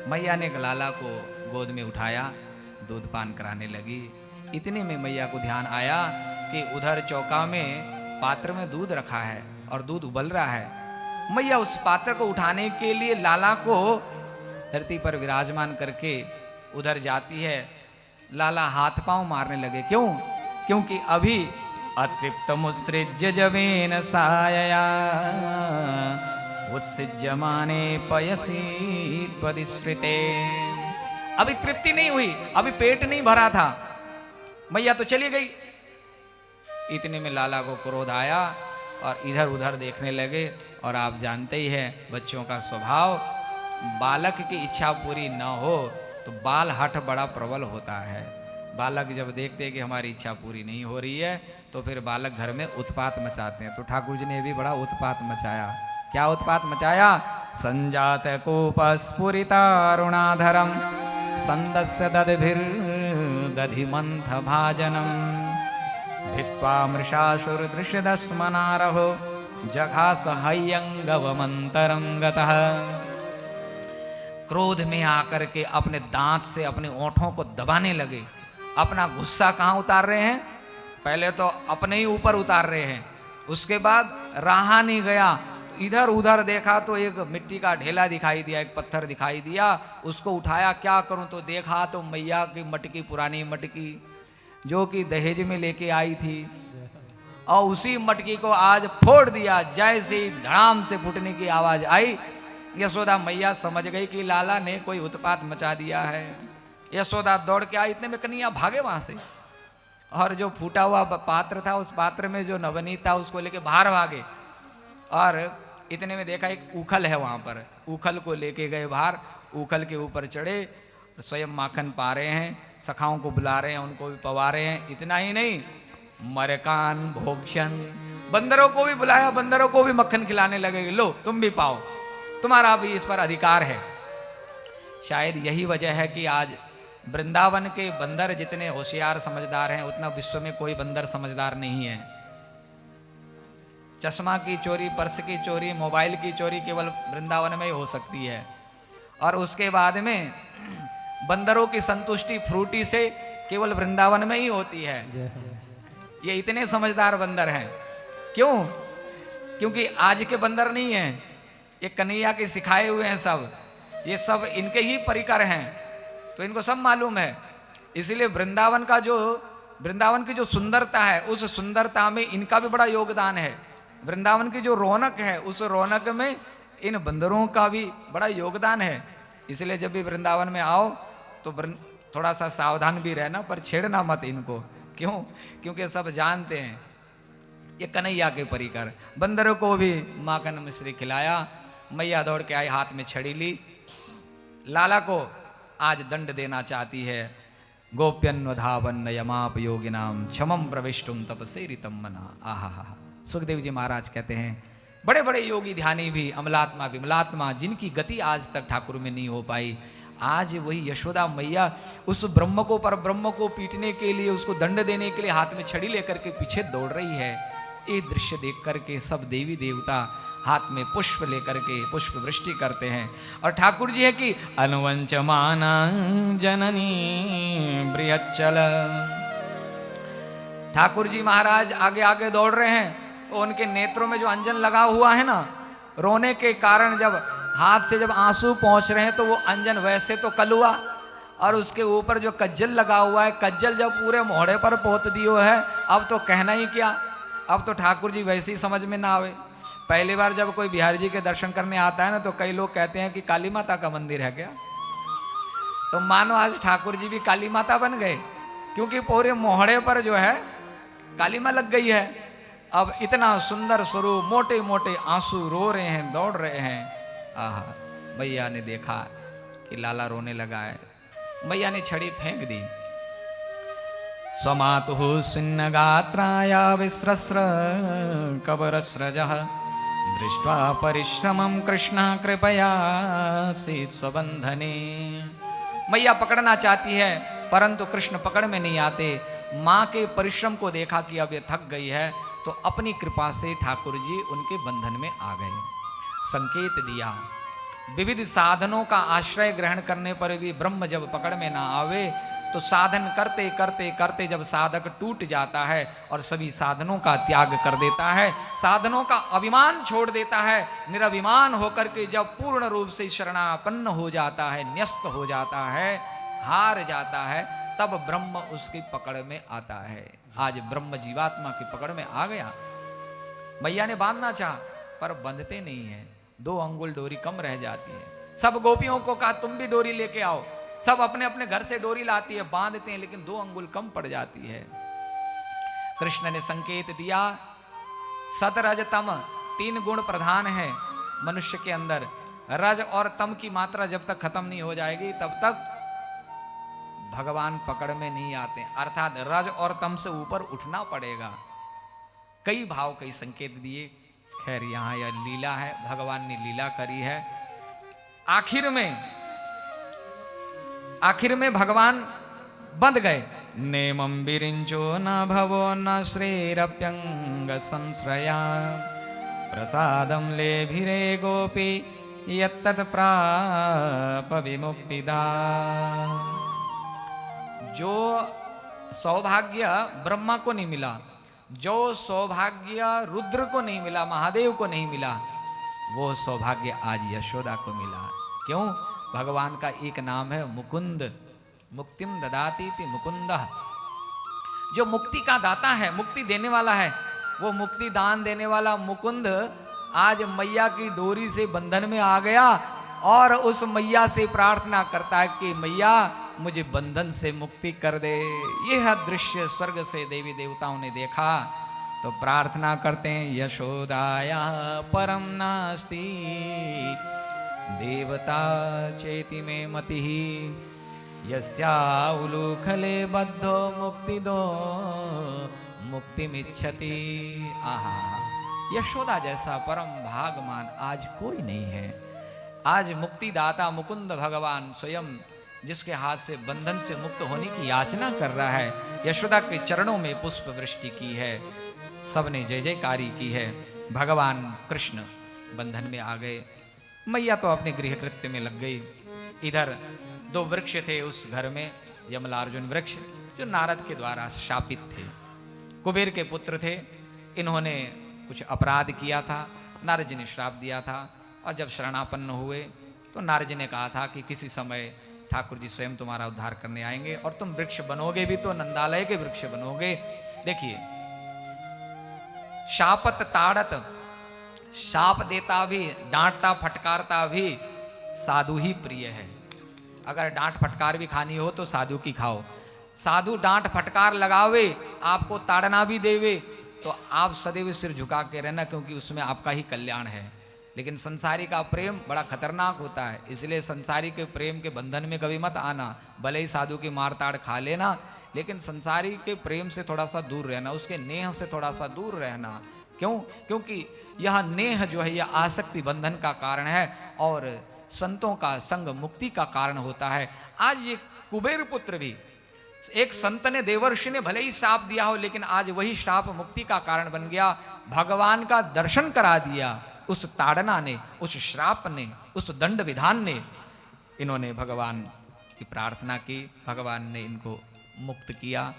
मैया ने लाला को गोद में उठाया, दूध पान कराने लगी। इतने में मैया को ध्यान आया कि उधर चौका में पात्र में दूध रखा है और दूध उबल रहा है। मैया उस पात्र को उठाने के लिए लाला को धरती पर विराजमान करके उधर जाती है। लाला हाथ पांव मारने लगे। क्यों? क्योंकि अभी अतृप्त मुसृज्य जवेन सायया उत्सिज्यमाने पयसी त्वदिश्रिते। अभी तृप्ति नहीं हुई, अभी पेट नहीं भरा था, मैया तो चली गई। इतने में लाला को क्रोध आया और इधर उधर देखने लगे। और आप जानते ही हैं बच्चों का स्वभाव, बालक की इच्छा पूरी न हो तो बाल हठ बड़ा प्रबल होता है। बालक जब देखते हैं कि हमारी इच्छा पूरी नहीं हो रही है तो फिर बालक घर में उत्पात मचाते हैं। तो ठाकुर जी ने भी बड़ा उत्पात मचाया। क्या उत्पात मचाया? संजात कोपस्फुरितारुणाधरम संदस्य दधिमंथ भाजनम भित्वा मृषासुरदृश्यदस्मनारहो जघास हयंगवमंतरं गतः। क्रोध में आकर के अपने दांत से अपने ओंठों को दबाने लगे। अपना गुस्सा कहाँ उतार रहे हैं? पहले तो अपने ही ऊपर उतार रहे हैं, उसके बाद रहा नहीं गया, इधर उधर देखा तो एक मिट्टी का ढेला दिखाई दिया, एक पत्थर दिखाई दिया, उसको उठाया। क्या करूं? तो देखा तो मैया की मटकी, पुरानी मटकी जो कि दहेज में लेके आई थी, और उसी मटकी को आज फोड़ दिया। जैसे ही धड़ाम से फूटने की आवाज आई, यशोदा मैया समझ गई कि लाला ने कोई उत्पात मचा दिया है। यशोदा दौड़ के आई। इतने में कन्हैया भागे वहां से, और जो फूटा हुआ पात्र था उस पात्र में जो नवनीत था उसको लेके बाहर भागे। और इतने में देखा एक उखल है वहां पर, उखल को लेके गए बाहर। उखल के ऊपर चढ़े, स्वयं माखन पा रहे हैं, सखाओं को बुला रहे हैं, उनको भी पवा रहे हैं। इतना ही नहीं, मरकान भोक्षण, बंदरों को भी बुलाया, बंदरों को भी मक्खन खिलाने लगे। लो तुम भी पाओ, तुम्हारा भी इस पर अधिकार है। शायद यही वजह है कि आज वृंदावन के बंदर जितने होशियार समझदार हैं उतना विश्व में कोई बंदर समझदार नहीं है। चश्मा की चोरी, पर्स की चोरी, मोबाइल की चोरी केवल वृंदावन में ही हो सकती है। और उसके बाद में बंदरों की संतुष्टि फ्रूटी से केवल वृंदावन में ही होती है। ये इतने समझदार बंदर हैं। क्यों? क्योंकि आज के बंदर नहीं हैं, ये कन्हैया के सिखाए हुए हैं सब, ये सब इनके ही परिकर हैं, तो इनको सब मालूम है। इसलिए वृंदावन की जो सुंदरता है, उस सुंदरता में इनका भी बड़ा योगदान है। वृंदावन की जो रौनक है, उस रौनक में इन बंदरों का भी बड़ा योगदान है। इसलिए जब भी वृंदावन में आओ तो थोड़ा सा सावधान भी रहना, पर छेड़ना मत इनको। क्यों? क्योंकि सब जानते हैं ये कन्हैया के परिकर। बंदरों को भी माखन मिश्री खिलाया। मैया दौड़ के आई, हाथ में छड़ी ली। लाला को आज दंड देना चाहती है। गोप्यन्वधावन यमाप योगिनाम क्षमम प्रविष्टुम तपसेरितम मना। आहा। सुखदेव जी महाराज कहते हैं बड़े बड़े योगी ध्यानी भी अमलात्मा विमलात्मा जिनकी गति आज तक ठाकुर में नहीं हो पाई, आज वही यशोदा मैया उस ब्रह्म को, पर ब्रह्म को पीटने के लिए, उसको दंड देने के लिए हाथ में छड़ी लेकर के पीछे दौड़ रही है। ये दृश्य देख करके सब देवी देवता हाथ में पुष्प लेकर के पुष्प वृष्टि करते हैं। और ठाकुर जी है कि अनुवंचमाना जननी बृहच्चल। ठाकुर जी महाराज आगे आगे दौड़ रहे हैं, तो उनके नेत्रों में जो अंजन लगा हुआ है ना, रोने के कारण जब हाथ से जब आंसू पहुंच रहे हैं तो वो अंजन वैसे तो कलुआ, और उसके ऊपर जो कज्जल लगा हुआ है, कज्जल जब पूरे मोहड़े पर पोत दियो है, अब तो कहना ही क्या। अब तो ठाकुर जी वैसे ही समझ में ना आवे। पहली बार जब कोई बिहारी जी के दर्शन करने आता है ना, तो कई लोग कहते हैं कि काली माता का मंदिर है क्या। तो मानो आज ठाकुर जी भी काली माता बन गए, क्योंकि पूरे मोहड़े पर जो है काली माँ लग गई है। अब इतना सुंदर स्वरूप, मोटे मोटे आंसू, रो रहे हैं, दौड़ रहे हैं। आहा। मैया ने देखा कि लाला रोने लगा है, मैया ने छड़ी फेंक दी। स्वमातुः सुन्नगात्राया विस्रस्र कबरस्रजः दृष्ट्वा परिश्रमं कृष्ण कृपया सी स्वबंधने। मैया पकड़ना चाहती है परंतु कृष्ण पकड़ में नहीं आते। माँ के परिश्रम को देखा कि अब ये थक गई है, तो अपनी कृपा से ठाकुर जी उनके बंधन में आ गए। संकेत दिया विविध साधनों का आश्रय ग्रहण करने पर भी ब्रह्म जब पकड़ में ना आवे, तो साधन करते करते करते जब साधक टूट जाता है और सभी साधनों का त्याग कर देता है, साधनों का अभिमान छोड़ देता है, निरभिमान होकर के जब पूर्ण रूप से शरणापन्न हो जाता है, न्यस्त हो जाता है, हार जाता है, तब ब्रह्म उसकी पकड़ में आता है। आज ब्रह्म जीवात्मा की पकड़ में आ गया। मैया ने बांधना चाहा पर बंधते नहीं है, 2 अंगुल डोरी कम रह जाती है। सब गोपियों को कहा तुम भी डोरी लेके आओ, सब अपने अपने घर से डोरी लाती है, बांधते हैं, लेकिन 2 अंगुल कम पड़ जाती है। कृष्ण ने संकेत दिया, सत रज तम 3 गुण प्रधान है मनुष्य के अंदर। रज और तम की मात्रा जब तक खत्म नहीं हो जाएगी तब तक भगवान पकड़ में नहीं आते, अर्थात रज और तम से ऊपर उठना पड़ेगा। कई भाव कई संकेत दिए। खैर यहां यह लीला है, भगवान ने लीला करी है। आखिर में भगवान बंध गए। नेमं विरिंचो न भवो न श्रीरप्यंग संश्रया प्रसादम लेभिरे गोपी यत्तत् प्राप विमुक्तिदा। जो सौभाग्य ब्रह्मा को नहीं मिला, जो सौभाग्य रुद्र को नहीं मिला, महादेव को नहीं मिला, वो सौभाग्य आज यशोदा को मिला। क्यों? भगवान का एक नाम है मुकुंद, मुक्तिम ददाति ति मुकुंदः। जो मुक्ति का दाता है, मुक्ति देने वाला है, वो मुक्ति दान देने वाला मुकुंद आज मैया की डोरी से बंधन में आ गया और उस मैया से प्रार्थना करता है कि मैया मुझे बंधन से मुक्ति कर दे। यह दृश्य स्वर्ग से देवी देवताओं ने देखा तो प्रार्थना करते हैं, यशोदाया परम नास्ति देवता चेति में मति यस्या उलूखले बद्धो मुक्ति दो मुक्ति मिच्छति। आहा, यशोदा जैसा परम भागमान आज कोई नहीं है। आज मुक्तिदाता मुकुंद भगवान स्वयं जिसके हाथ से बंधन से मुक्त होने की याचना कर रहा है, यशोदा के चरणों में पुष्प वृष्टि की है, सबने जय जयकारी की है। भगवान कृष्ण बंधन में आ गए, मैया तो अपने गृह कृत्य में लग गई। इधर 2 वृक्ष थे उस घर में, यमलार्जुन वृक्ष जो नारद के द्वारा शापित थे, कुबेर के पुत्र थे। इन्होंने कुछ अपराध किया था, नारद जी ने श्राप दिया था, और जब शरणापन्न हुए तो नारद जी ने कहा था कि किसी समय ठाकुर जी स्वयं तुम्हारा उद्धार करने आएंगे और तुम वृक्ष बनोगे भी तो नंदालय के वृक्ष बनोगे। देखिए, शापत ताड़त, शाप देता भी, डांटता फटकारता भी साधु ही प्रिय है। अगर डांट फटकार भी खानी हो तो साधु की खाओ। साधु डांट फटकार लगावे, आपको ताड़ना भी देवे, तो आप सदैव सिर झुका के रहना, क्योंकि उसमें आपका ही कल्याण है। लेकिन संसारी का प्रेम बड़ा खतरनाक होता है, इसलिए संसारी के प्रेम के बंधन में कभी मत आना। भले ही साधु की मार ताड़ खा लेना, लेकिन संसारी के प्रेम से थोड़ा सा दूर रहना, उसके नेह से थोड़ा सा दूर रहना। क्यों? क्योंकि यह नेह जो है यह आसक्ति बंधन का कारण है और संतों का संग मुक्ति का कारण होता है। आज ये कुबेर पुत्र भी, एक संत ने, देवर्षि ने भले ही श्राप दिया हो, लेकिन आज वही श्राप मुक्ति का कारण बन गया। भगवान का दर्शन करा दिया उस ताड़ना ने, उस श्राप ने, उस दंड विधान ने। इन्होंने भगवान की प्रार्थना की, भगवान ने इनको मुक्त किया।